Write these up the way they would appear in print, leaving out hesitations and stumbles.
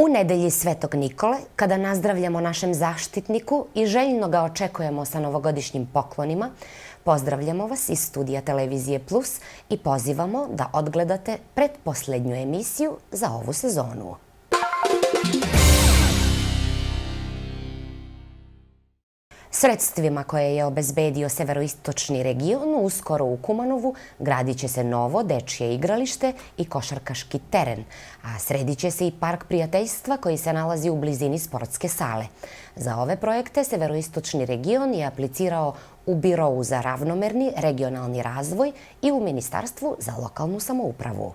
U nedelji Svetog Nikole, kada nazdravljamo našem zaštitniku i željno ga očekujemo sa novogodišnjim poklonima, pozdravljamo vas iz studija Televizije Plus i pozivamo da odgledate pretposlednju emisiju za ovu sezonu. Sredstvima koje je obezbedio severoistočni region, uskoro u Kumanovu gradit će se novo dečje igralište i košarkaški teren, a sredit će se i park prijateljstva koji se nalazi u blizini sportske sale. Za ove projekte severoistočni region je aplicirao u Birovu za ravnomerni regionalni razvoj i u Ministarstvu za lokalnu samoupravu.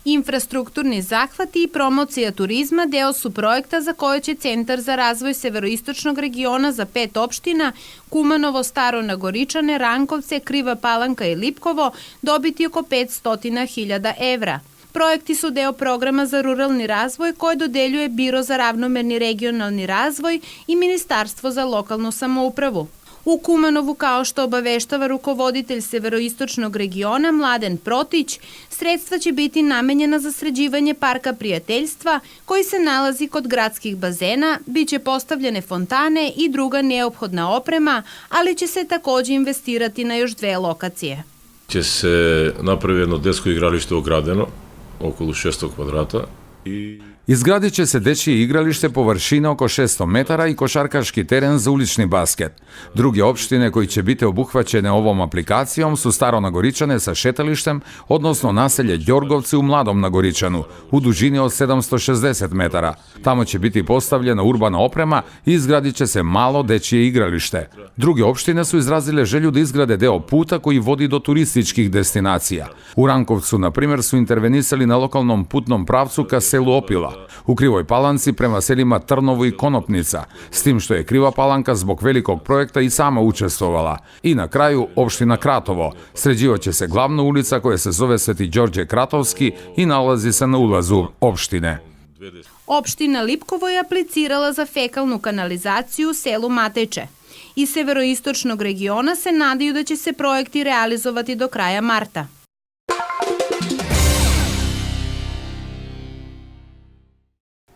Infrastrukturni zahvati i promocija turizma deo su projekta za koje će Centar za razvoj severoistočnog regiona za 5 opština Kumanovo, Staro Nagoričane, Rankovce, Kriva Palanka i Lipkovo dobiti oko 500.000 evra. Projekti su deo programa za ruralni razvoj koje dodeljuje Biro za ravnomerni regionalni razvoj i Ministarstvo za lokalnu samoupravu. U Kumanovu, kao što obaveštava rukovoditelj severoistočnog regiona Mladen Protić, sredstva će biti namenjena za sređivanje parka prijateljstva koji se nalazi kod gradskih bazena, biće postavljene fontane i druga neophodna oprema, ali će se takođe investirati na još 2 lokacije. Će se napravi jedno detsko igralište ogradeno, okolo 600 kvadrata i... Izgradit će se dečije igralište površine oko 600 metara i košarkaški teren za ulični basket. Druge opštine koji će biti obuhvaćene ovom aplikacijom su Staro Nagoričane sa šetalištem, odnosno naselje Đorgovci u Mladom Nagoričanu, u dužini od 760 metara. Tamo će biti postavljena urbana oprema i izgradit će se malo dečije igralište. Druge opštine su izrazile želju da izgrade deo puta koji vodi do turističkih destinacija. U Rankovcu, na primjer, su intervenisali na lokalnom putnom pravcu ka selu Opila. U Krivoj Palanci prema selima Trnovo i Konopnica, s tim što je Kriva Palanka zbog velikog projekta i sama učestvovala. I na kraju opština Kratovo. Sređivaće se glavna ulica koja se zove Sveti Đorđe Kratovski i nalazi se na ulazu opštine. Opština Lipkovo je aplicirala za fekalnu kanalizaciju u selu Mateče. Iz severoistočnog regiona se nadaju da će se projekti realizovati do kraja marta.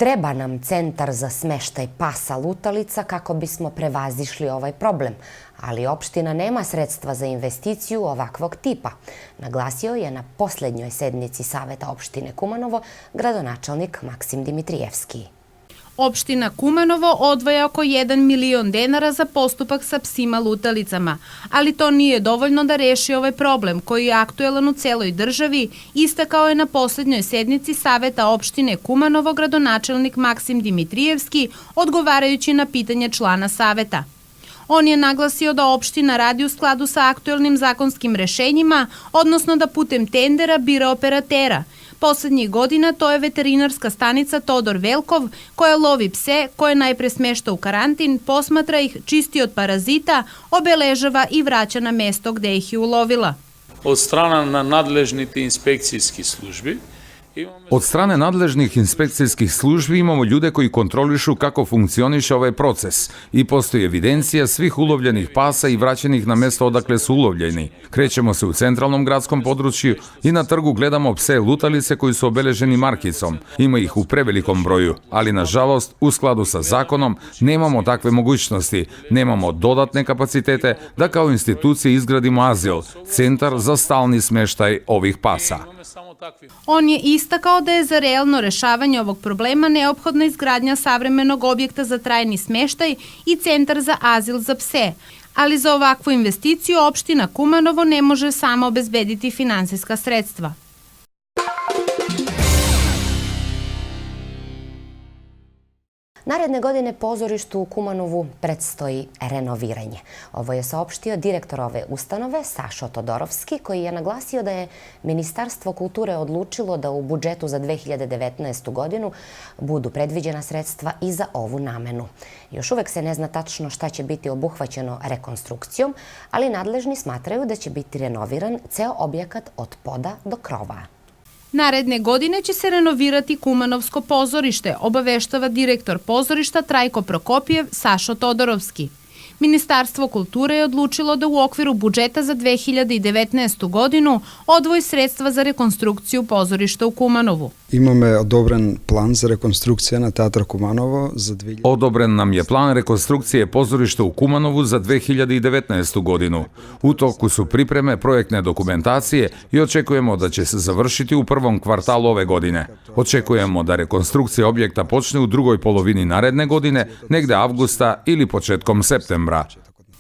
Treba nam centar za smeštaj pasa lutalica kako bismo prevazišli ovaj problem, ali opština nema sredstva za investiciju ovakvog tipa, naglasio je na poslednjoj sednici Saveta opštine Kumanovo gradonačelnik Maksim Dimitrijevski. Opština Kumanovo odvaja oko 1 milion dinara za postupak sa psima lutalicama, ali to nije dovoljno da reši ovaj problem koji je aktuelan u celoj državi, istakao je na poslednjoj sednici Saveta opštine Kumanovo gradonačelnik Maksim Dimitrijevski, odgovarajući na pitanje člana Saveta. On je naglasio da opština radi u skladu sa aktuelnim zakonskim rešenjima, odnosno da putem tendera bira operatera. Poslednjih godina to je veterinarska stanica Todor Velkov, koja lovi pse, koje najpre smešta u karantin, posmatra ih, čisti od parazita, obeležava i vraća na mesto gde ih je ulovila. Od strane nadležnih inspekcijskih službi Od strane nadležnih inspekcijskih službi imamo ljude koji kontrolišu kako funkcioniše ovaj proces i postoji evidencija svih ulovljenih pasa i vraćenih na mesto odakle su ulovljeni. Krećemo se u centralnom gradskom području i na trgu gledamo pse lutalice koji su obeleženi markicom. Ima ih u prevelikom broju, ali nažalost u skladu sa zakonom nemamo takve mogućnosti, nemamo dodatne kapacitete da kao institucije izgradimo azil, centar za stalni smeštaj ovih pasa. On je istakao da je za realno rešavanje ovog problema neophodna izgradnja savremenog objekta za trajni smeštaj i centar za azil za pse, ali za ovakvu investiciju opština Kumanovo ne može sama obezbediti finansijska sredstva. Naredne godine pozorištu u Kumanovu predstoji renoviranje. Ovo je saopštio direktor ove ustanove Sašo Todorovski, koji je naglasio da je Ministarstvo kulture odlučilo da u budžetu za 2019. godinu budu predviđena sredstva i za ovu namenu. Još uvek se ne zna tačno šta će biti obuhvaćeno rekonstrukcijom, ali nadležni smatraju da će biti renoviran ceo objekat od poda do krova. Naredne godine će se renovirati Kumanovsko pozorište, obaveštava direktor pozorišta Trajko Prokopijev Sašo Todorovski. Ministarstvo kulture je odlučilo da u okviru budžeta za 2019. godinu odvoji sredstva za rekonstrukciju pozorišta u Kumanovu. Imаме одобрен план за реконструкција на Театар Куманово за 2000. Odobren nam je plan rekonstrukcije pozorišta u Kumanovu za 2019. godinu. U toku su pripreme projektne dokumentacije i očekujemo da će se završiti u prvom kvartalu ove godine. Očekujemo da rekonstrukcija objekta počne u drugoj polovini naredne godine, negde avgusta ili početkom septembra.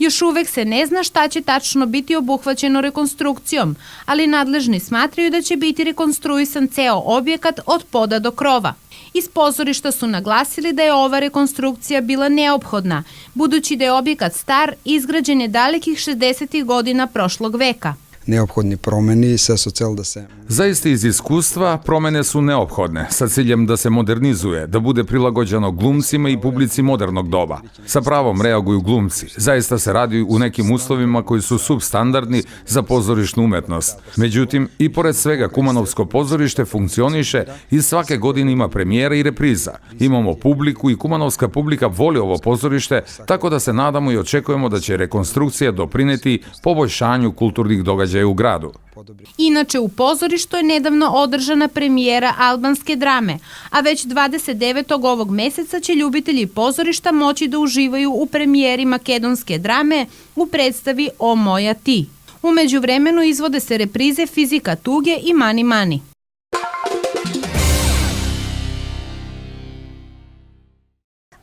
Još uvek se ne zna šta će tačno biti obuhvaćeno rekonstrukcijom, ali nadležni smatraju da će biti rekonstruisan ceo objekat od poda do krova. Iz pozorišta su naglasili da je ova rekonstrukcija bila neophodna, budući da je objekat star i izgrađen je dalekih 60. godina prošlog veka. Неопходни промени се со цел да се Zaista iz iskustva promene su neophodne sa ciljem da se modernizuje, da bude prilagođeno glumcima i publici modernog doba. Sa pravom reaguju glumci. Zaista se radi u nekim uslovima koji su substandardni za pozorišnu umetnost. Međutim, i pored svega Kumanovsko pozorište funkcioniše i svake godine ima premijera i repriza. Imamo publiku i kumanovska publika voli ovo pozorište, tako da se nadamo i očekujemo da će rekonstrukcija doprineti poboljšanju kulturnih događaja u gradu. Inače, u pozorištu je nedavno održana premijera albanske drame, a već 29. ovog meseca će ljubitelji pozorišta moći da uživaju u premijeri makedonske drame u predstavi O moja ti. U međuvremenu izvode se reprize Fizika tuge i Mani Mani.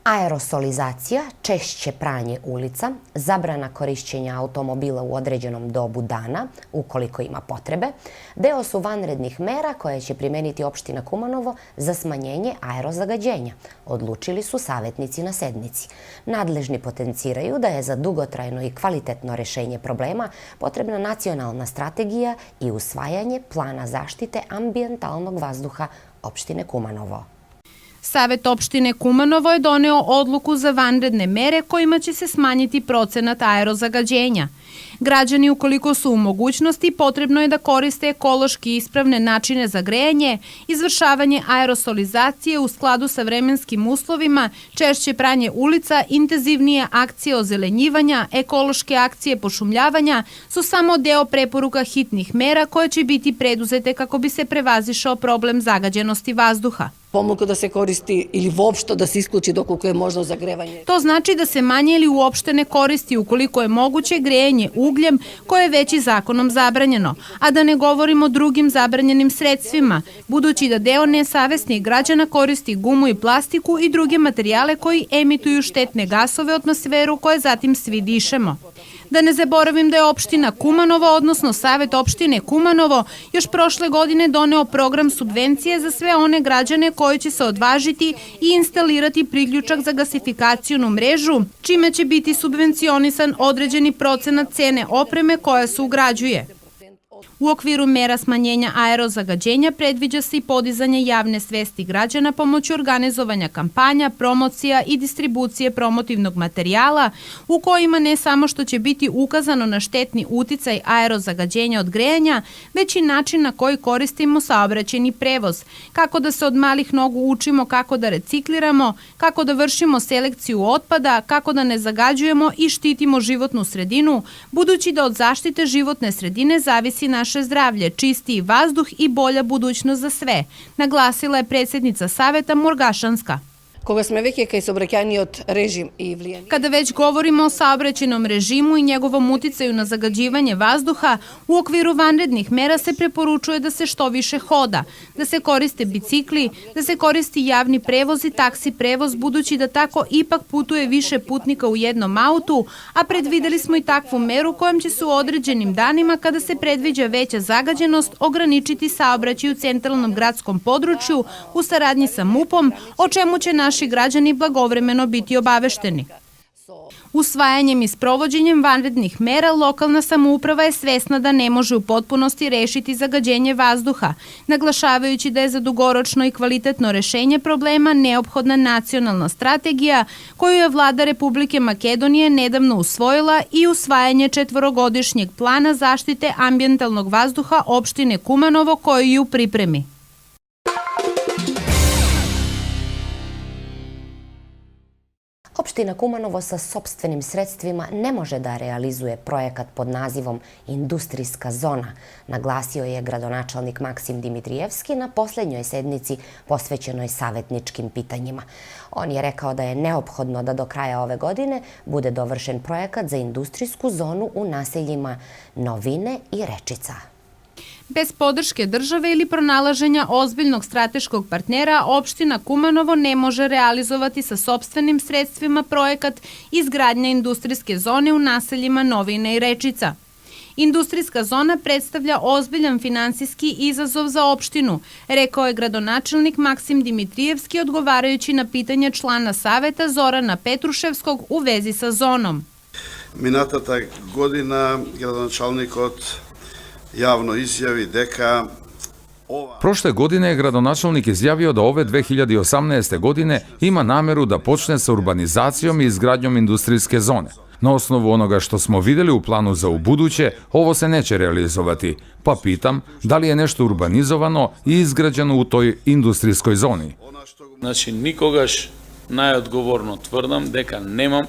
Aerosolizacija, češće pranje ulica, zabrana korišćenja automobila u određenom dobu dana, ukoliko ima potrebe, deo su vanrednih mera koje će primeniti opština Kumanovo za smanjenje aerozagađenja, odlučili su savjetnici na sednici. Nadležni potenciraju da je za dugotrajno i kvalitetno rešenje problema potrebna nacionalna strategija i usvajanje plana zaštite ambijentalnog vazduha opštine Kumanovo. Savet opštine Kumanovo je doneo odluku za vanredne mere kojima će se smanjiti procenat aerozagađenja. Građani, ukoliko su u mogućnosti, potrebno je da koriste ekološki ispravne načine za grejanje, izvršavanje aerosolizacije u skladu sa vremenskim uslovima, češće pranje ulica, intenzivnije akcije ozelenjivanja, ekološke akcije pošumljavanja su samo deo preporuka hitnih mera koje će biti preduzete kako bi se prevazišao problem zagađenosti vazduha. Pomogao da se koristi ili uopšte da se isključi dokoliko je možno zagrevanje. To znači da se manje ili uopšte ne koristi ukoliko je moguće grejanje ugljem koje je već i zakonom zabranjeno, a da ne govorimo o drugim zabranjenim sredstvima, budući da deo nesavesnih građana koristi gumu i plastiku i druge materijale koji emituju štetne gasove u atmosferu koje zatim svi dišemo. Da ne zaboravim da je opština Kumanovo, odnosno Savet opštine Kumanovo, još prošle godine doneo program subvencije za sve one građane koji će se odvažiti i instalirati priključak za gasifikacijonu mrežu, čime će biti subvencionisan određeni procenat cene opreme koja se ugrađuje. U okviru mera smanjenja aerozagađenja predviđa se i podizanje javne svesti građana pomoću organizovanja kampanja, promocija i distribucije promotivnog materijala u kojima ne samo što će biti ukazano na štetni uticaj aerozagađenja od grejanja, već i način na koji koristimo saobraćajni prevoz, kako da se od malih nogu učimo kako da recikliramo, kako da vršimo selekciju otpada, kako da ne zagađujemo i štitimo životnu sredinu, budući da od zaštite životne sredine zavisi naše zdravlje, čistiji vazduh i bolja budućnost za sve, naglasila je predsjednica Saveta Morgašanska. Кога сме веќе кај сообраќајниот режим и влијание. Kada već govorimo o saobraćajnom režimu i njegovom uticaju na zagađivanje vazduha, u okviru vanrednih mera se preporučuje da se što više hoda, da se koriste bicikli, da se koristi javni prevoz i taksi prevoz, budući da tako ipak putuje više putnika u jednom autu, a predvideli smo i takvu meru kojom će se u određenim danima, kada se predviđa veća zagađenost, ograničiti saobraćaj u centralnom gradskom području u saradnji sa MUP-om, o čemu će naši građani blagovremeno biti obavešteni. Usvajanjem i sprovođenjem vanrednih mera lokalna samouprava je svesna da ne može u potpunosti rešiti zagađenje vazduha, naglašavajući da je za dugoročno i kvalitetno rešenje problema neophodna nacionalna strategija koju je vlada Republike Makedonije nedavno usvojila i usvajanje 4-godišnjeg plana zaštite ambijentalnog vazduha opštine Kumanovo koji je u pripremi. Opština Kumanovo sa sopstvenim sredstvima ne može da realizuje projekat pod nazivom Industrijska zona, naglasio je gradonačelnik Maksim Dimitrijevski na poslednjoj sednici posvećenoj savjetničkim pitanjima. On je rekao da je neophodno da do kraja ove godine bude dovršen projekat za industrijsku zonu u naseljima Novine i Rečica. Bez podrške države ili pronalaženja ozbiljnog strateškog partnera, opština Kumanovo ne može realizovati sa sopstvenim sredstvima projekat izgradnje industrijske zone u naseljima Novine i Rečica. Industrijska zona predstavlja ozbiljan finansijski izazov za opštinu, rekao je gradonačelnik Maksim Dimitrijevski odgovarajući na pitanje člana saveta Zorana Petruševskog u vezi sa zonom. Минатата година градоначалникот javno izjavi дека Prošle godine je gradonačelnik izjavio da ove 2018. godine ima nameru da počne sa urbanizacijom i izgradnjom industrijske zone. Na osnovu onoga što smo videli u planu za ubuduće, ovo se neće realizovati, pa pitam da li je nešto urbanizovano i izgrađeno u toj industrijskoj zoni. Значи, никогаш најодговорно тврдам дека немам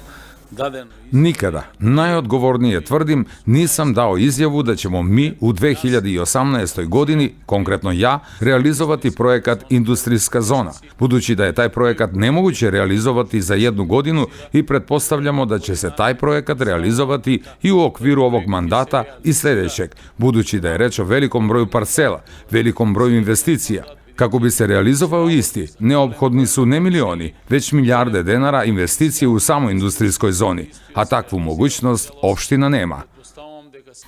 дадено. Nikada, najodgovornije tvrdim, nisam dao izjavu da ćemo mi u 2018. godini, konkretno ja, realizovati projekat Industrijska zona, budući da je taj projekat nemoguće realizovati za jednu godinu i pretpostavljamo da će se taj projekat realizovati i u okviru ovog mandata i sljedećeg, budući da je reč o velikom broju parcela, velikom broju investicija. Kako bi se realizovao isti, neophodni su ne milioni, već milijarde denara investicije u samoj industrijskoj zoni, a takvu mogućnost opština nema.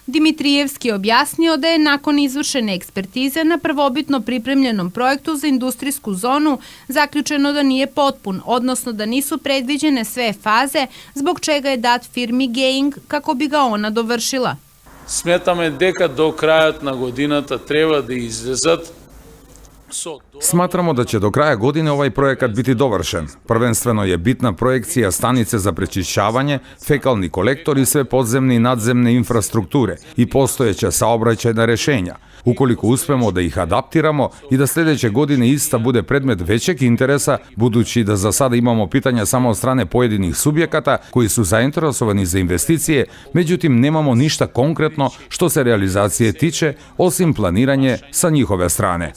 Dimitrijevski je objasnio da je nakon izvršene ekspertize na prvobitno pripremljenom projektu za industrijsku zonu zaključeno da nije potpun, odnosno da nisu predviđene sve faze, zbog čega je dat firmi Geing kako bi ga ona dovršila. Сметаме дека до крајот на годината треба да излезат. Smatramo da će do kraja godine ovaj projekat biti dovršen. Prvenstveno je bitna projekcija stanice za prečišćavanje, fekalni kolektor i sve podzemne i nadzemne infrastrukture i postojeća saobraćajna rešenja. Ukoliko uspemo da ih adaptiramo i da sljedeće godine ista bude predmet većeg interesa, budući da za sada imamo pitanja samo od strane pojedinih subjekata koji su zainteresovani za investicije, međutim nemamo ništa konkretno što se realizacije tiče, osim planiranje sa njihove strane.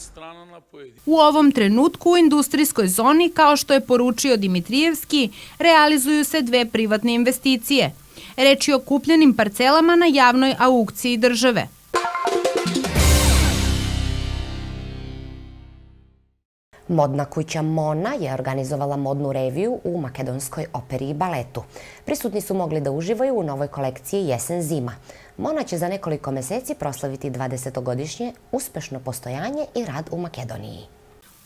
U ovom trenutku u industrijskoj zoni, kao što je poručio Dimitrijevski, realizuju se dve privatne investicije. Reč je o kupljenim parcelama na javnoj aukciji države. Modna kuća Mona je organizovala modnu reviju u Makedonskoj operi i baletu. Prisutni su mogli da uživaju u novoj kolekciji Jesen-zima. Mona će za nekoliko meseci proslaviti 20-godišnje uspešno postojanje i rad u Makedoniji.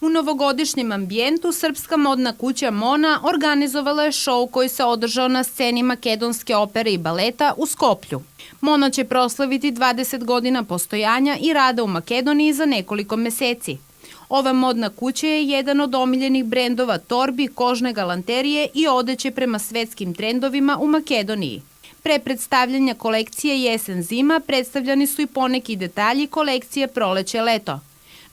U novogodišnjem ambijentu srpska modna kuća Mona organizovala je šou koji se održao na sceni Makedonske opere i baleta u Skoplju. Mona će proslaviti 20 godina postojanja i rada u Makedoniji za nekoliko meseci. Ova modna kuća je jedan od omiljenih brendova torbi, kožne galanterije i odeće prema svetskim trendovima u Makedoniji. Pre predstavljanja kolekcije Jesen-zima predstavljani su i poneki detalji kolekcije Proleće-leto.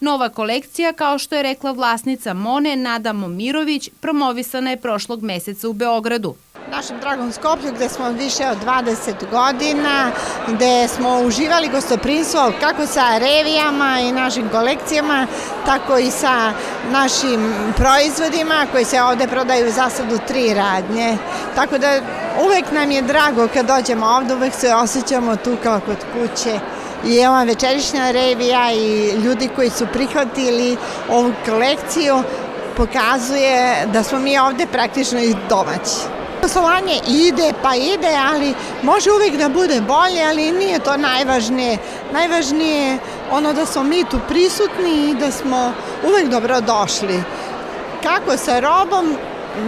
Nova kolekcija, kao što je rekla vlasnica Mone, Nada Momirović, promovisana je prošlog meseca u Beogradu. Našem dragom Skoplju, gde smo više od 20 godina, gde smo uživali gostoprimstvo kako sa revijama i našim kolekcijama, tako i sa našim proizvodima koji se ovde prodaju za sad u 3 radnje. Tako da uvek nam je drago kad dođemo ovde, uvek se osjećamo tu kao kod kuće. I ova večerišnja revija i ljudi koji su prihvatili ovu kolekciju pokazuje da smo mi ovde praktično i domaći. Poslovanje ide, ali može uvijek da bude bolje, ali nije to najvažnije. Najvažnije je ono da smo mi tu prisutni i da smo uvijek dobrodošli. Kako sa robom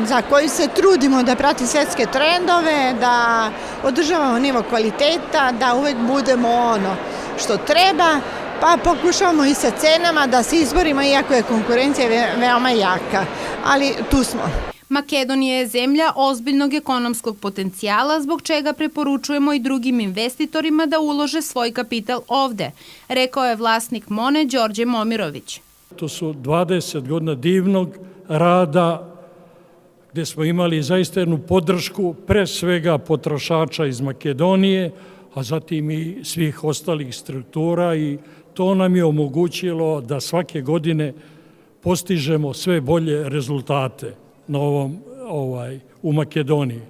za koju se trudimo da prati svetske trendove, da održavamo nivo kvaliteta, da uvijek budemo ono što treba, pa pokušavamo i sa cenama da se izborimo, iako je konkurencija veoma jaka, ali tu smo. Makedonija je zemlja ozbiljnog ekonomskog potencijala, zbog čega preporučujemo i drugim investitorima da ulože svoj kapital ovde, rekao je vlasnik Mone Đorđe Momirović. To su 20 godina divnog rada gde smo imali zaista jednu podršku pre svega potrošača iz Makedonije, a zatim i svih ostalih struktura i to nam je omogućilo da svake godine postižemo sve bolje rezultate na u Makedoniji.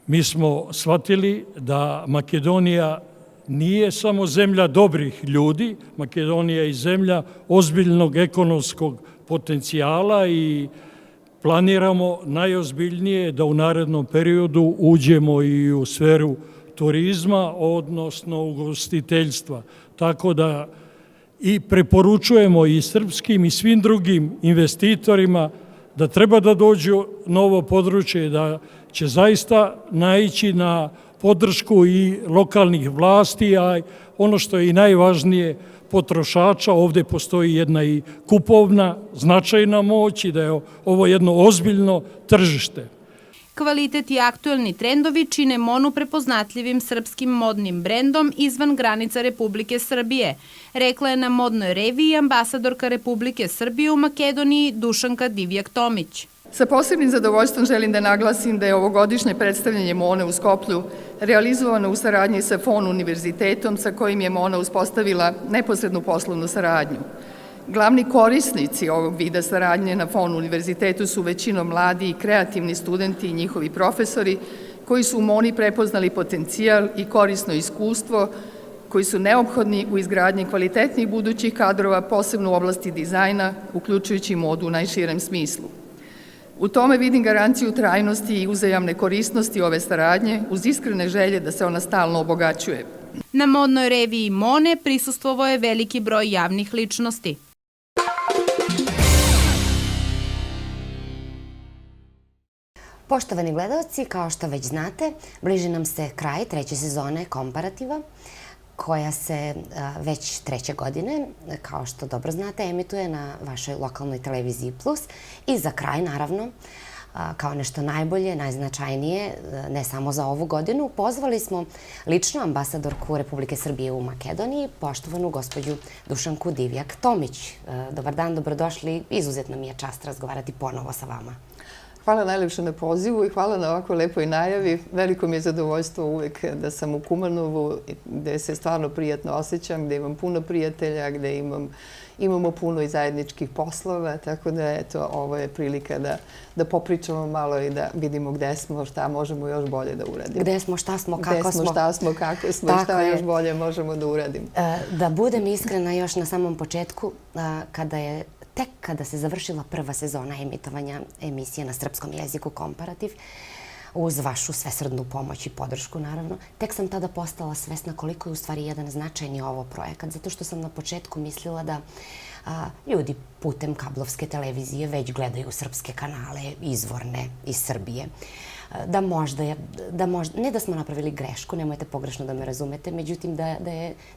Mi smo shvatili da Makedonija nije samo zemlja dobrih ljudi, Makedonija je i zemlja ozbiljnog ekonomskog potencijala i planiramo najozbiljnije da u narednom periodu uđemo i u sferu turizma, odnosno ugostiteljstva. Tako da i preporučujemo i srpskim i svim drugim investitorima da treba da dođu na ovo područje, da će zaista naići na podršku i lokalnih vlasti, a ono što je i najvažnije, potrošača. Ovde postoji jedna i kupovna značajna moć i da je ovo jedno ozbiljno tržište. Kvalitet i aktuelni trendovi čine Monu prepoznatljivim srpskim modnim brendom izvan granica Republike Srbije, rekla je na modnoj reviji ambasadorka Republike Srbije u Makedoniji Dušanka Divjak-Tomić. Sa posebnim zadovoljstvom želim da naglasim da je ovogodišnje predstavljanje Mone u Skoplju realizovano u saradnji sa FON univerzitetom sa kojim je Mona uspostavila neposrednu poslovnu saradnju. Glavni korisnici ovog vida saradnje na FON univerzitetu su većinom mladi i kreativni studenti i njihovi profesori koji su u Moni prepoznali potencijal i korisno iskustvo koji su neophodni u izgradnji kvalitetnih budućih kadrova, posebno u oblasti dizajna, uključujući modu u najširem smislu. U tome vidim garanciju trajnosti i uzajamne korisnosti ove saradnje uz iskrene želje da se ona stalno obogaćuje. Na modnoj reviji Mone prisustvovao je veliki broj javnih ličnosti. Poštovani gledalci, kao što već znate, bliži nam se kraj treće sezone Komparativa, koja se već treće godine, kao što dobro znate, emituje na vašoj lokalnoj televiziji Plus. I za kraj, naravno, kao nešto najbolje, najznačajnije, ne samo za ovu godinu, pozvali smo lično ambasadorku Republike Srbije u Makedoniji, poštovanu gospođu Dušanku Divjak-Tomić. Dobar dan, dobrodošli. Izuzetno mi je čast razgovarati ponovo sa vama. Hvala najlepše na pozivu i hvala na ovako lepoj najavi. Veliko mi je zadovoljstvo uvek da sam u Kumanovu, gde se stvarno prijatno osjećam, gde imam puno prijatelja, gde imamo puno i zajedničkih poslova, tako da eto, ovo je prilika da popričamo malo i da vidimo gde smo, šta možemo još bolje da uradimo. Gde smo, šta smo, kako smo. Gde smo, šta smo, kako smo i šta još bolje možemo da uradimo. Da budem iskrena još na samom početku, tek kada se završila prva sezona emitovanja emisije na srpskom jeziku Komparativ, uz vašu svesrdnu pomoć i podršku, naravno, tek sam tada postala svesna koliko je u stvari jedan značajni ovo projekat, zato što sam na početku mislila da ljudi putem kablovske televizije već gledaju srpske kanale, izvorne iz Srbije. Da možda, ne da smo napravili grešku, nemojte pogrešno da me razumete, međutim da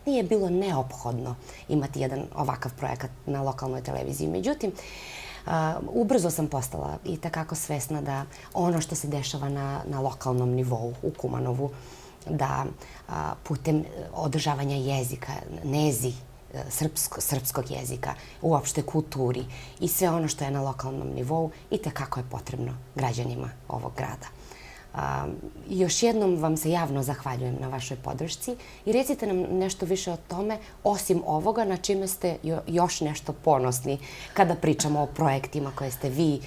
nije bilo neophodno imati jedan ovakav projekat na lokalnoj televiziji. Međutim, ubrzo sam postala i takako svesna da ono što se dešava na lokalnom nivou u Kumanovu, da putem održavanja jezika, nezi, srpskog jezika, uopšte kulturi i sve ono što je na lokalnom nivou i tekako je potrebno građanima ovog grada. Još jednom vam se javno zahvaljujem na vašoj podršci i recite nam nešto više o tome, osim ovoga, na čime ste još nešto ponosni kada pričamo o projektima koje ste vi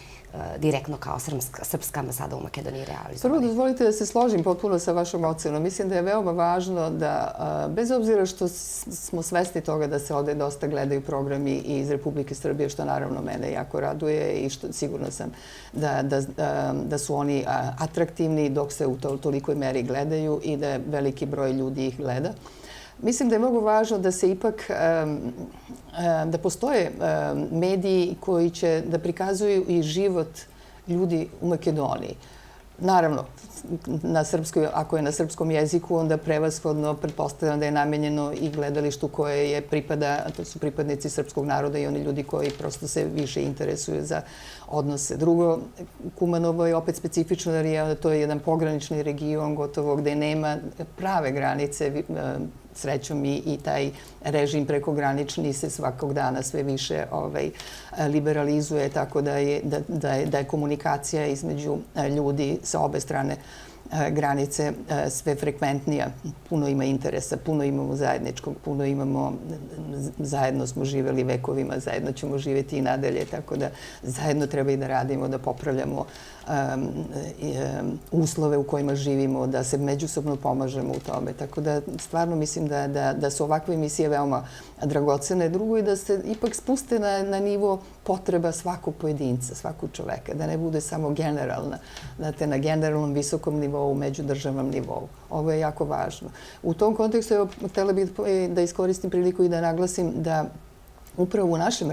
direktno kao Srpska ambasada u Makedoniji realizovali. Prvo dozvolite da se složim potpuno sa vašom ocenom. Mislim da je veoma važno da, bez obzira što smo svesni toga da se ovde dosta gledaju programi iz Republike Srbije, što naravno mene jako raduje i što sigurno sam da su oni atraktivni dok se u tolikoj meri gledaju i da veliki broj ljudi ih gleda. Mislim da je mnogo važno da se ipak, da postoje mediji koji će da prikazuju i život ljudi u Makedoniji. Naravno, ako je na srpskom jeziku, onda prevashodno pretpostavljam da je namenjeno i gledalištu koje je pripada, to su pripadnici srpskog naroda i oni ljudi koji prosto se više interesuju za odnose. Drugo, Kumanovo je opet specifično jer to je jedan pogranični region gotovo gde nema prave granice srećom i taj režim prekogranični se svakog dana sve više liberalizuje, tako da je komunikacija između ljudi sa obe strane granice sve frekventnija. Puno ima interesa, puno imamo zajedničkog, puno imamo, zajedno smo živeli vekovima, zajedno ćemo živjeti i nadalje, tako da zajedno treba i da radimo, da popravljamo uslove u kojima živimo, da se međusobno pomažemo u tome. Tako da stvarno mislim da su ovakve emisije veoma dragocene. Drugo je da se ipak spuste na nivo potreba svakog pojedinca, svakog čoveka, da ne bude samo generalna, znate, na generalnom visokom nivou, međudržavnom nivou. Ovo je jako važno. U tom kontekstu htjela bih da iskoristim priliku i da naglasim da upravo u našem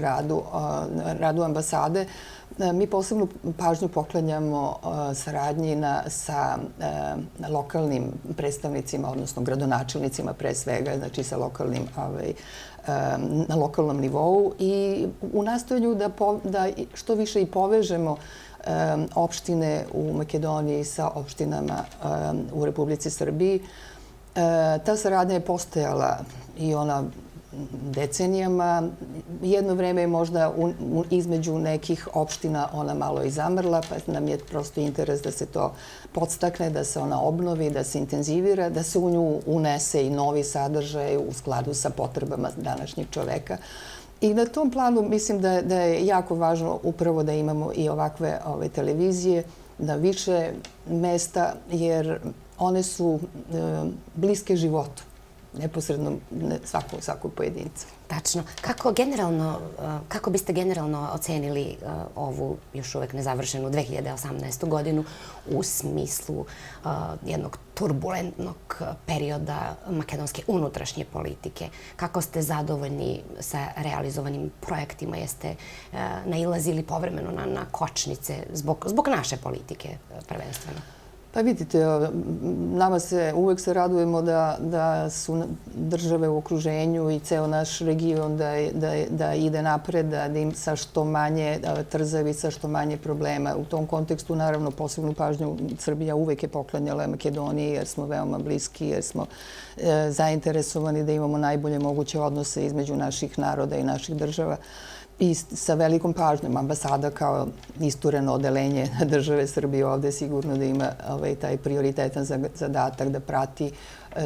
radu ambasade, mi posebnu pažnju poklanjamo saradnji sa lokalnim predstavnicima, odnosno gradonačelnicima pre svega, znači sa lokalnim, na lokalnom nivou i u nastojanju da što više i povežemo opštine u Makedoniji sa opštinama u Republici Srbiji. Ta saradnja je postojala i ona decenijama. Jedno vreme je možda između nekih opština ona malo i zamrla, pa nam je prosto interes da se to podstakne, da se ona obnovi, da se intenzivira, da se u nju unese i novi sadržaj u skladu sa potrebama današnjeg čoveka. I na tom planu mislim da je jako važno upravo da imamo i ovakve televizije na više mesta, jer one su bliske životu, neposredno svakog pojedinca. Tačno. Kako biste generalno ocenili ovu još uvek nezavršenu 2018. godinu u smislu jednog turbulentnog perioda makedonske unutrašnje politike? Kako ste zadovoljni sa realizovanim projektima? Jeste nailazili povremeno na kočnice zbog naše politike prvenstveno? Pa vidite, uvek se radujemo da su države u okruženju i ceo naš region da ide napred, da im sa što manje trzavi, sa što manje problema. U tom kontekstu, naravno, posebnu pažnju Srbija uvek je poklanjala Makedoniji jer smo veoma bliski, jer smo zainteresovani da imamo najbolje moguće odnose između naših naroda i naših država. I sa velikom pažnjom. Ambasada kao istureno odelenje države Srbije ovde sigurno da ima taj prioritetan zadatak da prati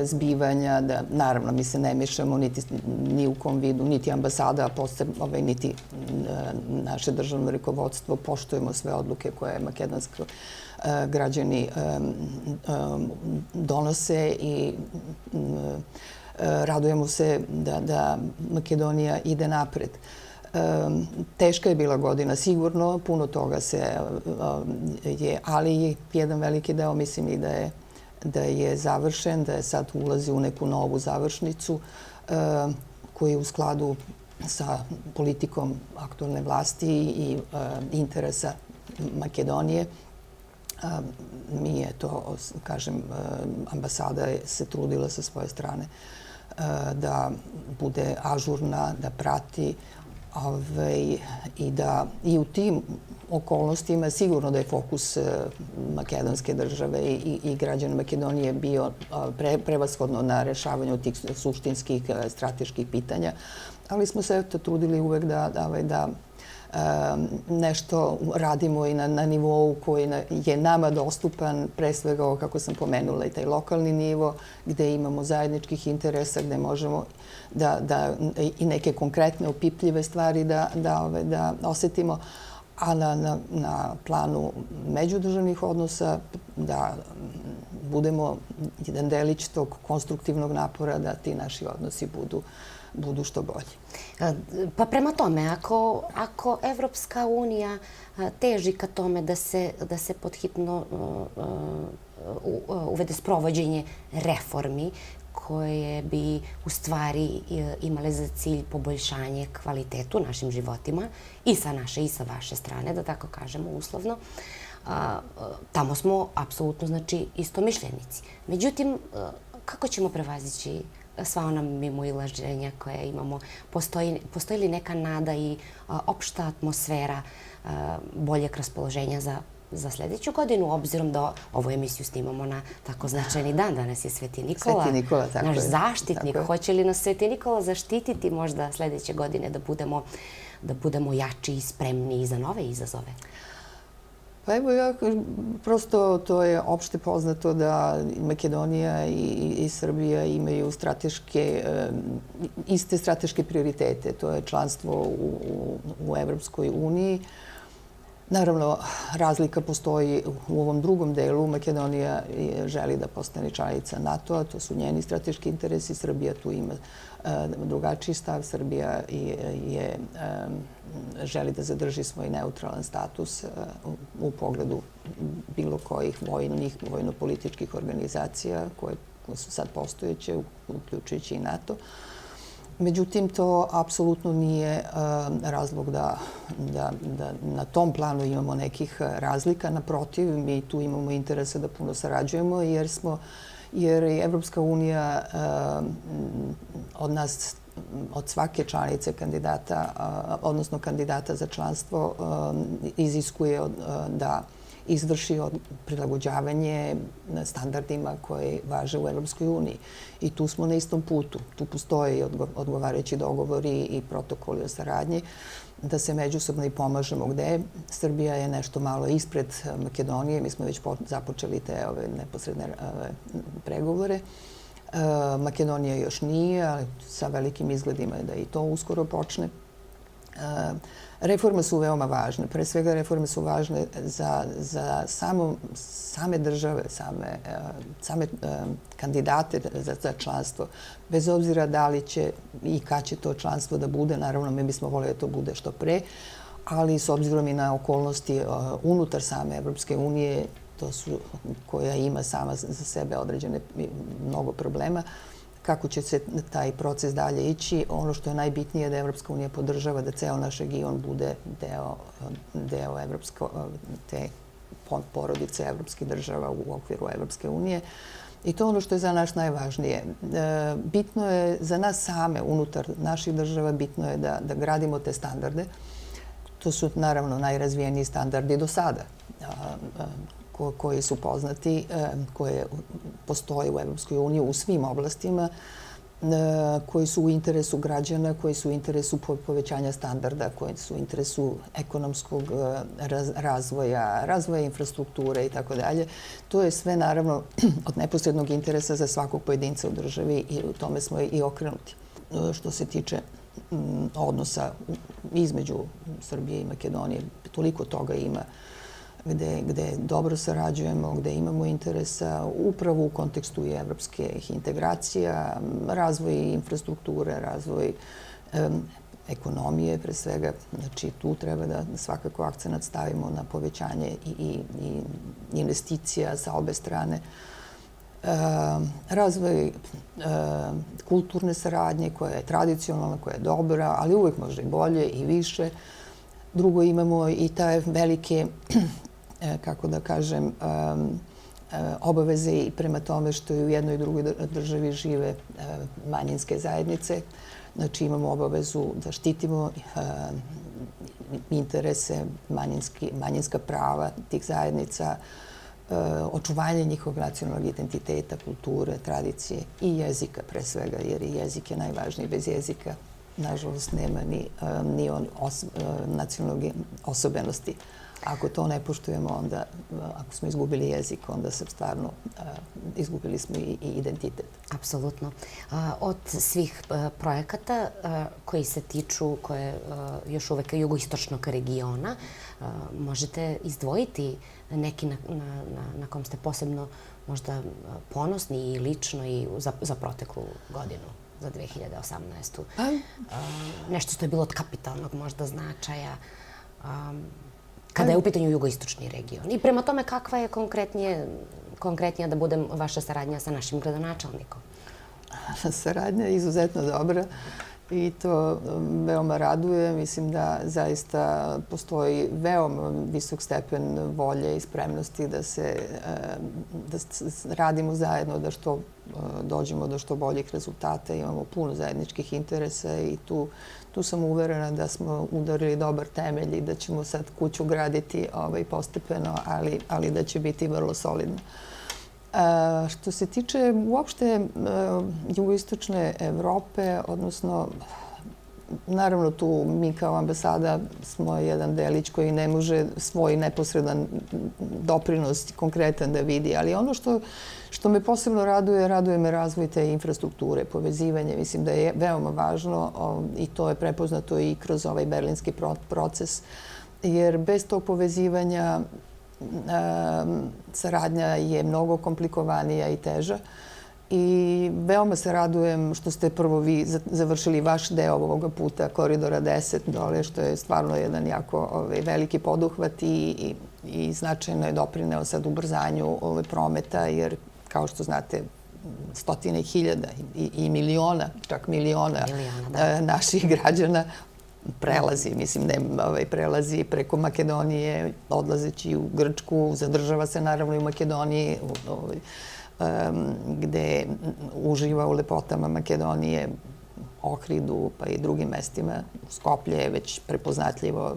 zbivanja, da naravno mi se ne mišamo ni u kom vidu, niti ambasada, niti naše državno rukovodstvo, poštujemo sve odluke koje makedonski građani donose i radujemo se da Makedonija ide napred. Teška je bila godina, sigurno, puno toga je, ali jedan veliki deo mislim i da je završen, da je sad ulazi u neku novu završnicu koji je u skladu sa politikom aktualne vlasti i interesa Makedonije. Mi je to, kažem, ambasada se trudila sa svoje strane da bude ažurna, da prati i da i u tim okolnostima sigurno da je fokus makedonske države i građana Makedonije bio prevashodno na rešavanju tih suštinskih strateških pitanja, ali smo se trudili uvek da nešto radimo i na nivou koji je nama dostupan, pre svega, kako sam pomenula, i taj lokalni nivo gde imamo zajedničkih interesa, gde možemo i neke konkretne opipljive stvari da osetimo, a na planu međudržavnih odnosa da budemo jedan delić tog konstruktivnog napora da ti naši odnosi budu što bolji. Pa prema tome, ako Evropska unija teži ka tome da se podhitno uvede sprovođenje reformi koje bi u stvari imale za cilj poboljšanje kvalitetu našim životima i sa naše i sa vaše strane, da tako kažemo uslovno, tamo smo apsolutno, znači, istomišljenici. Međutim, kako ćemo prevazići sva ona mimoilaženja koje imamo? Postoji li neka nada i opšta atmosfera boljeg raspoloženja za za sljedeću godinu, obzirom da ovu emisiju snimamo na tako značajni dan? Danas je Sveti Nikola, Sveti Nikola, tako naš je. zaštitnik. Tako je. Hoće li nas Sveti Nikola zaštititi možda sljedeće godine da budemo jači i spremni za nove izazove? Pa evo, prosto to je opšte poznato da Makedonija i Srbija imaju iste strateške prioritete. To je članstvo u Evropskoj uniji. Naravno, razlika postoji u ovom drugom delu. Makedonija želi da postane članica NATO-a, to su njeni strateški interesi. Srbija tu ima drugačiji stav. Srbija želi da zadrži svoj neutralan status u pogledu bilo kojih vojno-političkih organizacija koje su sad postojeće, uključujući i NATO. Međutim, to apsolutno nije razlog da na tom planu imamo nekih razlika. Naprotiv, mi tu imamo interese da puno sarađujemo jer je Evropska unija od nas, od svake članice kandidata, odnosno kandidata za članstvo, iziskuje da izvrši prilagođavanje standardima koje važe u Evropskoj uniji. I tu smo na istom putu. Tu postoje odgovarajući dogovori i protokoli o saradnji da se međusobno i pomažemo gde. Srbija je nešto malo ispred Makedonije. Mi smo već započeli te neposredne pregovore. Makedonija još nije, ali sa velikim izgledima je da i to uskoro počne. Reforme su veoma važne. Pre svega reforme su važne za same države, same kandidate za članstvo. Bez obzira da li će i kad će to članstvo da bude, naravno mi bismo voleli da to bude što pre, ali s obzirom i na okolnosti unutar same Evropske unije, koja ima sama za sebe određene mnogo problema, kako će se taj proces dalje ići. Ono što je najbitnije je da Evropska unija podržava da ceo naš region bude deo te porodice evropskih država u okviru Evropske unije. I to je ono što je za nas najvažnije. Bitno je za nas same, unutar naših država, bitno je da gradimo te standarde. To su naravno najrazvijeniji standardi do sada, koji su poznati, koje postoje u Evropskoj uniji u svim oblastima, koji su u interesu građana, koji su u interesu povećanja standarda, koji su u interesu ekonomskog razvoja infrastrukture i tako dalje. To je sve naravno od neposrednog interesa za svakog pojedinca u državi i u tome smo i okrenuti. Što se tiče odnosa između Srbije i Makedonije, toliko toga ima gde dobro sarađujemo, gde imamo interesa upravo u kontekstu i evropskih integracija, razvoj infrastrukture, razvoj ekonomije pre svega. Znači tu treba da svakako akcenat stavimo na povećanje i investicija sa obe strane. Razvoj kulturne saradnje koja je tradicionalna, koja je dobra, ali uvijek može i bolje i više. Drugo, imamo i taj velike, kako da kažem, obaveze i prema tome što i u jednoj i drugoj državi žive manjinske zajednice. Znači imamo obavezu da štitimo interese, manjinska prava tih zajednica, očuvanje njihovog nacionalnog identiteta, kulture, tradicije i jezika pre svega, jer i jezik je najvažniji. Bez jezika, nažalost, nema ni nacionalne osobenosti. Ako to ne poštujemo, onda, ako smo izgubili jezik, onda se stvarno izgubili smo i identitet. Apsolutno. Od svih projekata koji se tiču, koje još uvek jugoistočnog regiona, možete izdvojiti neki na kom ste posebno možda ponosni i lično i za proteklu godinu, za 2018. Nešto što je bilo od kapitalnog možda značaja kada je u pitanju jugoistočni region. I prema tome kakva je konkretnija da budem vaša saradnja sa našim gradonačelnikom? Saradnja je izuzetno dobra I to veoma raduje. Mislim da zaista postoji veoma visok stepen volje i spremnosti da radimo zajedno, da dođemo do što boljih rezultata. Imamo puno zajedničkih interesa i tu sam uverena da smo udarili dobar temelj i da ćemo sad kuću graditi postepeno, ali da će biti vrlo solidno. Što se tiče uopšte jugoistočne Evrope, odnosno, naravno tu mi kao ambasada smo jedan delić koji ne može svoj neposredan doprinos konkretan da vidi, ali ono što me posebno raduje me razvoj te infrastrukture, povezivanje. Mislim da je veoma važno i to je prepoznato i kroz ovaj berlinski proces, jer bez tog povezivanja saradnja je mnogo komplikovanija i teža. I veoma se radujem što ste prvo vi završili vaš deo ovoga puta Koridora 10 dole, što je stvarno jedan jako veliki poduhvat i značajno je doprineo sad ubrzanju prometa, jer kao što znate, stotine hiljada i miliona, čak miliona naših građana prelazi, prelazi preko Makedonije, odlazeći u Grčku, zadržava se naravno i u Makedoniji, gde uživa u lepotama Makedonije, Ohridu, pa i drugim mestima. Skoplje je već prepoznatljivo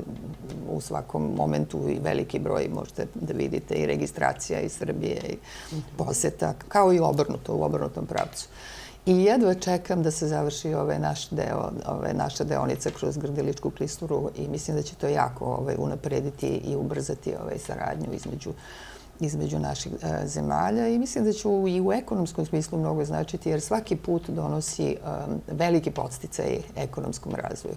u svakom momentu i veliki broj, možete da vidite, i registracija iz Srbije i poseta, kao i obrnuto, u obrnutom pravcu. I jedva čekam da se završi naša deonica kroz Grdeličku klisuru i mislim da će to jako unaprediti i ubrzati saradnju između naših zemalja i mislim da će i u ekonomskom smislu mnogo značiti, jer svaki put donosi veliki podsticaj ekonomskom razvoju.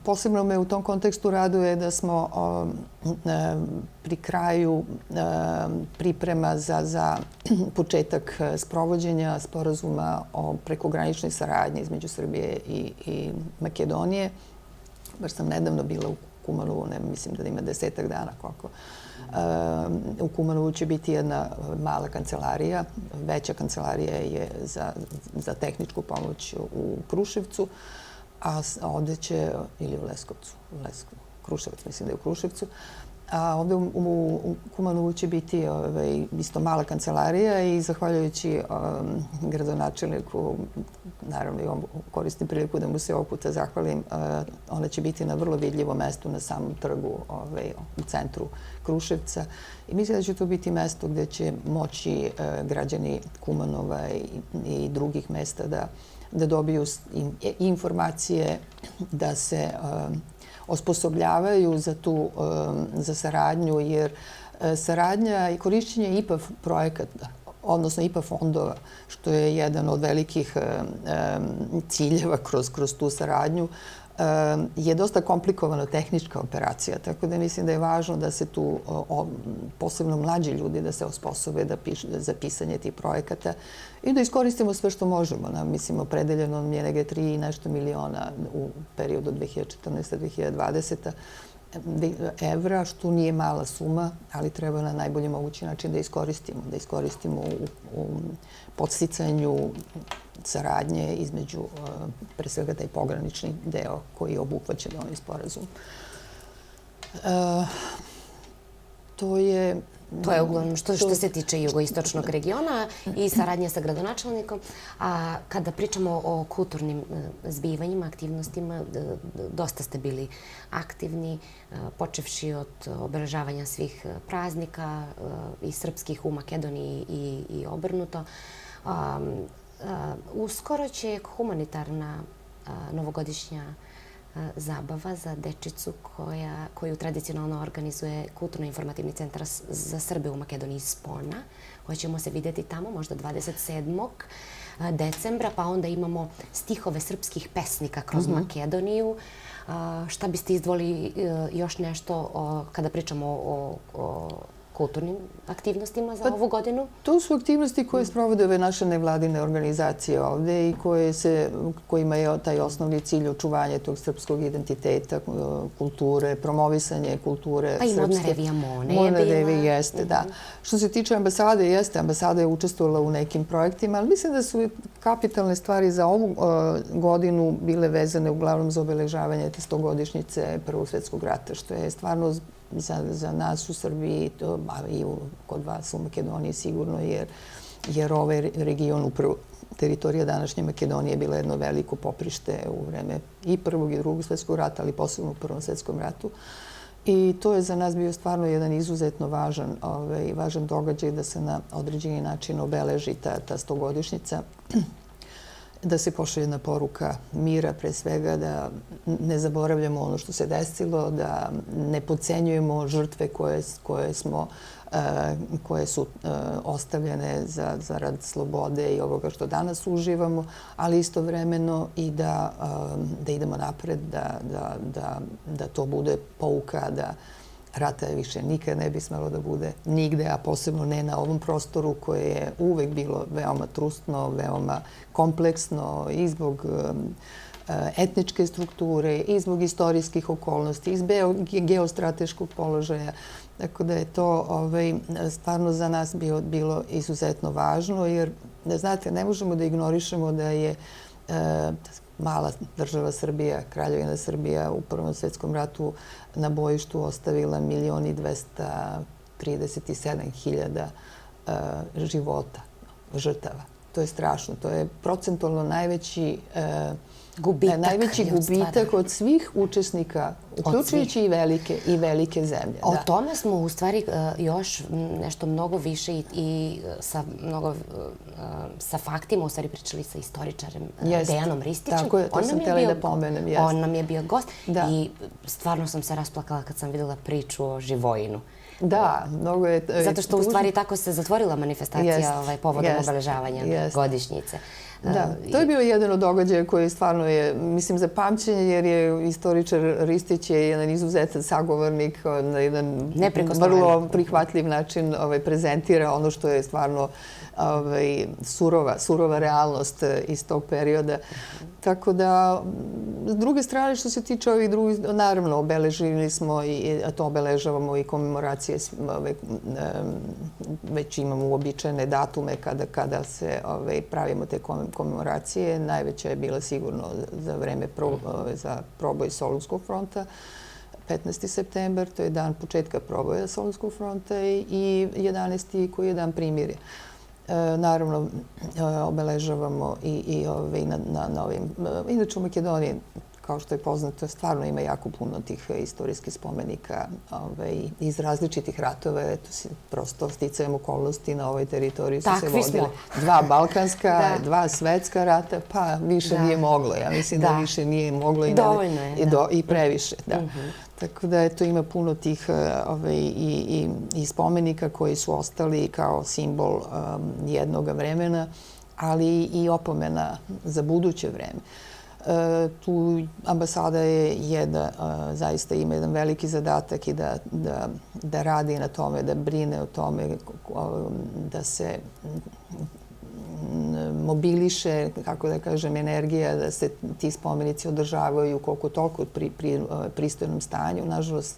Posebno me u tom kontekstu raduje da smo pri kraju priprema za početak sprovođenja sporazuma o prekograničnoj saradnji između Srbije i Makedonije. Baš sam nedavno bila u Kumanovu, mislim da ima 10 dana koliko. U Kumanovu će biti jedna mala kancelarija. Veća kancelarija je za tehničku pomoć u Kruševcu, a ovde će, ili u Leskovcu, Kruševac, mislim da je u Kruševcu, a ovde u Kumanovu će biti isto mala kancelarija i zahvaljujući gradonačelniku, naravno i koristim priliku da mu se ovog puta zahvalim, ona će biti na vrlo vidljivom mestu na samom trgu u centru Kruševca i mislim da će to biti mesto gde će moći građani Kumanova i drugih mesta da dobiju informacije, da se osposobljavaju za saradnju, jer saradnja i korišćenje IPA projekata, odnosno IPA fondova, što je jedan od velikih ciljeva kroz tu saradnju, je dosta komplikovana tehnička operacija, tako da mislim da je važno da se tu, posebno mlađi ljudi, da se osposobe za pisanje tih projekata i da iskoristimo sve što možemo. Mislim, opredeljeno nam je negde 3 i nešto miliona u periodu 2014-2020 evra, što nije mala suma, ali treba na najbolji mogući način da iskoristimo u podsticanju saradnje između, pre svega, taj pogranični deo koji je obuhvaćen ovim sporazumom. To je uglavnom što se tiče jugoistočnog regiona i saradnje sa gradonačelnikom. A kada pričamo o kulturnim zbivanjima, aktivnostima, dosta ste bili aktivni, počevši od obeležavanja svih praznika i srpskih u Makedoniji i obrnuto. Uskoro će humanitarna novogodišnja zabava za dečicu koju tradicionalno organizuje Kulturno-informativni centar za Srbe u Makedoniji Spona, koja ćemo se vidjeti tamo možda 27. decembra, pa onda imamo stihove srpskih pesnika kroz Makedoniju. Šta biste izdvojili još nešto kada pričamo o kulturnim aktivnostima za ovu godinu? To su aktivnosti koje sprovode ove naše nevladine organizacije ovde i kojima je taj osnovni cilj očuvanje tog srpskog identiteta, kulture, promovisanje kulture srpske. Pa i modna revija Mone je bila. Modna revija jeste, da. Što se tiče ambasade, jeste, ambasada je učestvovala u nekim projektima, ali mislim da su kapitalne stvari za ovu godinu bile vezane uglavnom za obeležavanje te 100-godišnjice Prvog svjetskog rata, što je stvarno za nas u Srbiji, a i kod vas u Makedoniji sigurno, jer ovaj region, upravo teritorija današnje Makedonije, je bila jedno veliko poprište u vreme i Prvog i Drugog svjetskog rata, ali posebno u Prvom svjetskom ratu. I to je za nas bio stvarno jedan izuzetno važan događaj da se na određeni način obeleži ta 100-godišnjica, da se pošalje jedna poruka mira, pre svega, da ne zaboravljamo ono što se desilo, da ne podcenjujemo žrtve koje su ostavljene zarad slobode i ovoga što danas uživamo, ali istovremeno i da idemo napred, da to bude pouka, da rata više nikad ne bi smelo da bude nigde, a posebno ne na ovom prostoru koje je uvek bilo veoma trusno, veoma kompleksno i zbog etničke strukture, i zbog istorijskih okolnosti, iz geostrateškog položaja. Tako da je to stvarno za nas bilo izuzetno važno, jer, znate, ne možemo da ignorišemo da je mala država Srbija, Kraljevina Srbija u Prvom svjetskom ratu na bojištu ostavila 1.237.000 života, žrtava. To je strašno. To je procentualno najveći gubitak od svih učesnika, uključujući i velike zemlje. O tome smo u stvari još nešto mnogo više i sa faktima u stvari pričali sa istoričarem Dejanom Ristićem. Tako je, to sam htjela da pomenem. On nam je bio gost i stvarno sam se rasplakala kad sam vidjela priču o Živojinu. Da, mnogo je... Zato što u stvari tako se zatvorila manifestacija povodom obeležavanja godišnjice. Da, to je bio jedan od događaja koji stvarno je, mislim, za pamćenje, jer je istoričar Ristić je jedan izuzetan sagovornik, na jedan vrlo prihvatljiv način prezentira ono što je stvarno surova realnost iz tog perioda. Tako da, s druge strane, što se tiče ovih drugih, naravno, obeležili smo i to obeležavamo i komemoracije, već imamo uobičajene datume kada se pravimo te komemoracije. Najveća je bila sigurno za vreme za proboj Solunskog fronta, 15. septembar, to je dan početka proboja Solunskog fronta, i 11. koji je dan primirja. Naravno, obeležavamo i na ovim... Inače, u Makedoniji, kao što je poznato, stvarno ima jako puno tih istorijskih spomenika iz različitih ratova. Prosto sticajem okolnosti na ovoj teritoriji su se vodile 2 balkanska, 2 svetska rata, pa više nije moglo. Ja mislim da više nije moglo i previše. Tako da eto, ima puno tih i spomenika koji su ostali kao simbol jednog vremena, ali i opomena za buduće vreme. Tu ambasada zaista ima jedan veliki zadatak i da radi na tome, da brine o tome, da se mobiliše, kako da kažem, energija, da se ti spomenici održavaju koliko toliko u pristojnom stanju. Nažalost,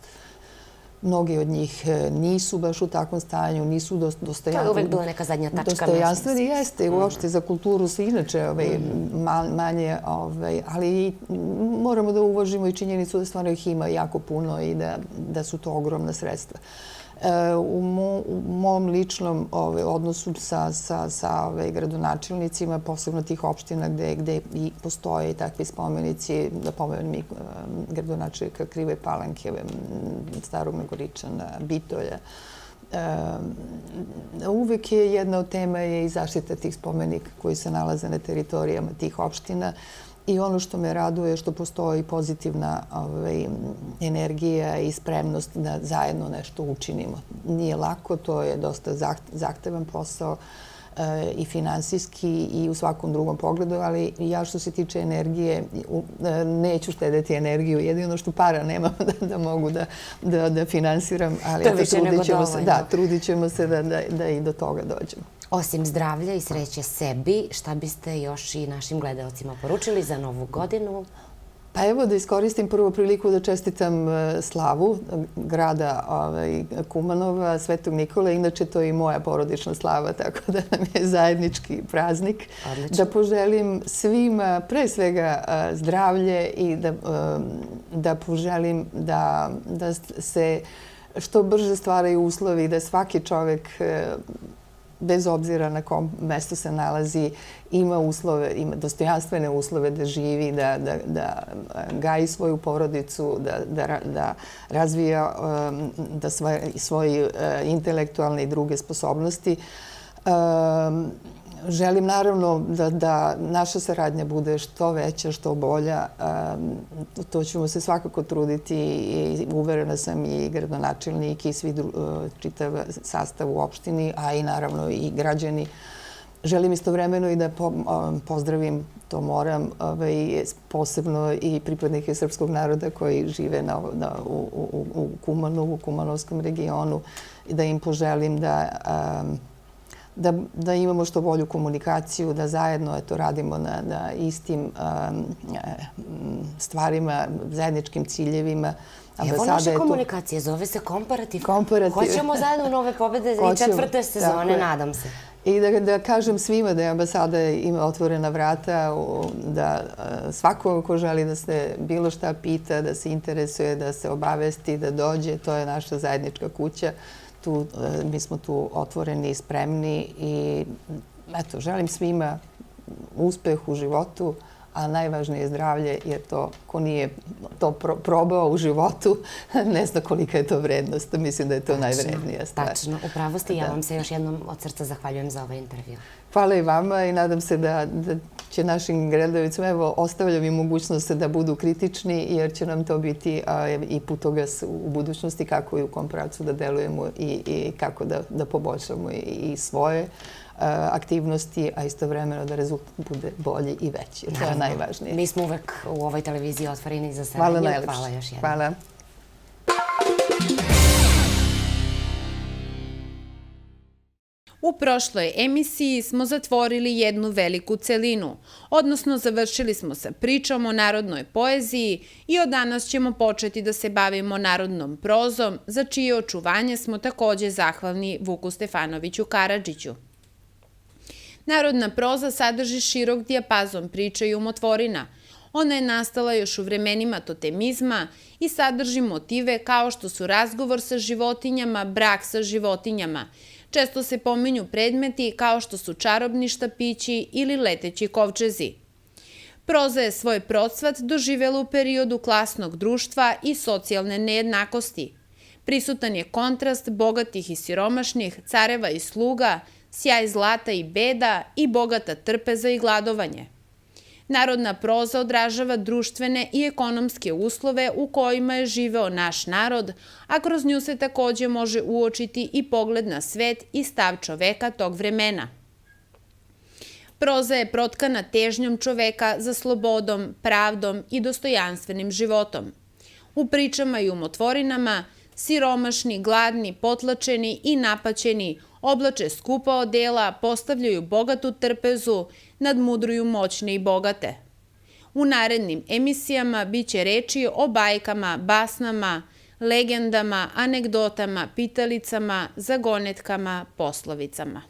mnogi od njih nisu baš u takvom stanju, nisu dostojanstveni. To je uvek bila neka zadnja tačka. Dostojanstveni jeste, uopšte za kulturu su inače manje, ali moramo da uvažimo i činjenicu da stvarno ih ima jako puno i da su to ogromna sredstva. U mom ličnom odnosu sa gradonačelnicima, posebno tih opština gde i postoje takvi spomenici, da pomenem i gradonačelnika Krive Palanke, Starog Nagoričana, Bitolja, uvek je jedna od tema i zaštita tih spomenika koji se nalaze na teritorijama tih opština. I ono što me raduje je što postoji pozitivna energija i spremnost da zajedno nešto učinimo. Nije lako, to je dosta zahtevan posao. i finansijski i u svakom drugom pogledu, ali ja što se tiče energije neću štedeti energiju, jedino što para nemam da mogu da finansiram, ali to je više nego dovoljno. Da, trudit ćemo se da i do toga dođemo. Osim zdravlja i sreće sebi, šta biste još i našim gledaocima poručili za Novu godinu? Pa evo da iskoristim prvu priliku da čestitam slavu grada Kumanova, Svetog Nikole. Inače, to je i moja porodična slava, tako da nam je zajednički praznik. Odlično. Da poželim svima, pre svega, zdravlje i da poželim da se što brže stvaraju uslovi, da svaki čovek bez obzira na kom mestu se nalazi, ima uslove, ima dostojanstvene uslove da živi, da gaji svoju porodicu, da razvija svoje intelektualne i druge sposobnosti. Želim naravno da naša saradnja bude što veća, što bolja. To ćemo se svakako truditi i uverena sam i gradonačelnik i čitav sastav u opštini, a i naravno i građani. Želim istovremeno i da pozdravim, to moram, posebno i pripadnike srpskog naroda koji žive u Kumanovu, u Kumanovskom regionu i da im poželim da imamo što bolju komunikaciju, da zajedno radimo na istim stvarima, zajedničkim ciljevima. Evo naše komunikacije, zove se Komparativ. Komparativ. Hoćemo zajedno nove pobede i 4. sezone, nadam se. I da kažem svima da je ambasada ima otvorena vrata, da svako ko želi da se bilo šta pita, da se interesuje, da se obavesti, da dođe, to je naša zajednička kuća. Mi smo tu otvoreni i spremni i eto, želim svima uspeh u životu, a najvažnije je zdravlje, jer to, ko nije to probao u životu, ne zna kolika je to vrednost. Mislim da je to najvrednija stvar. Tačno, upravo ste. Ja vam se još jednom od srca zahvaljujem za ovaj intervju. Hvala i vama i nadam se da će našim gledovicima, evo, ostavljam im mogućnost da budu kritični, jer će nam to biti i putokaz u budućnosti, kako i u kom pravcu da delujemo i kako da poboljšamo i svoje aktivnosti, a istovremeno da rezultat bude bolji i veći. To je najvažnije. Mi smo uvek u ovoj televiziji otvoreni za saradnju. Hvala najlepše. Hvala još jednom. Hvala. U prošloj emisiji smo zatvorili jednu veliku celinu, odnosno završili smo sa pričom o narodnoj poeziji i od danas ćemo početi da se bavimo narodnom prozom, za čije očuvanje smo takođe zahvalni Vuku Stefanoviću Karadžiću. Narodna proza sadrži širok dijapazon priča i umotvorina. Ona je nastala još u vremenima totemizma i sadrži motive kao što su razgovor sa životinjama, brak sa životinjama. Često se pominju predmeti kao što su čarobni štapići ili leteći kovčezi. Proza je svoj procvat doživela u periodu klasnog društva i socijalne nejednakosti. Prisutan je kontrast bogatih i siromašnih, careva i sluga, sjaj zlata i beda i bogata trpeza i gladovanje. Narodna proza odražava društvene i ekonomske uslove u kojima je živeo naš narod, a kroz nju se takođe može uočiti i pogled na svet i stav čoveka tog vremena. Proza je protkana težnjom čoveka za slobodom, pravdom i dostojanstvenim životom. U pričama i umotvorinama siromašni, gladni, potlačeni i napaćeni oblače skupa odela, postavljaju bogatu trpezu, nadmudruju moćne i bogate. U narednim emisijama biće reči o bajkama, basnama, legendama, anegdotama, pitalicama, zagonetkama, poslovicama.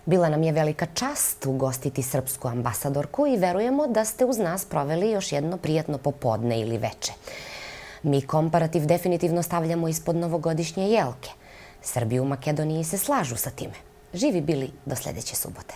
Bila nam je velika čast ugostiti srpsku ambasadorku i verujemo da ste uz nas proveli još jedno prijatno popodne ili veče. Mi Komparativ definitivno stavljamo ispod novogodišnje jelke. Srbi u Makedoniji se slažu sa time. Živi bili do sledeće subote.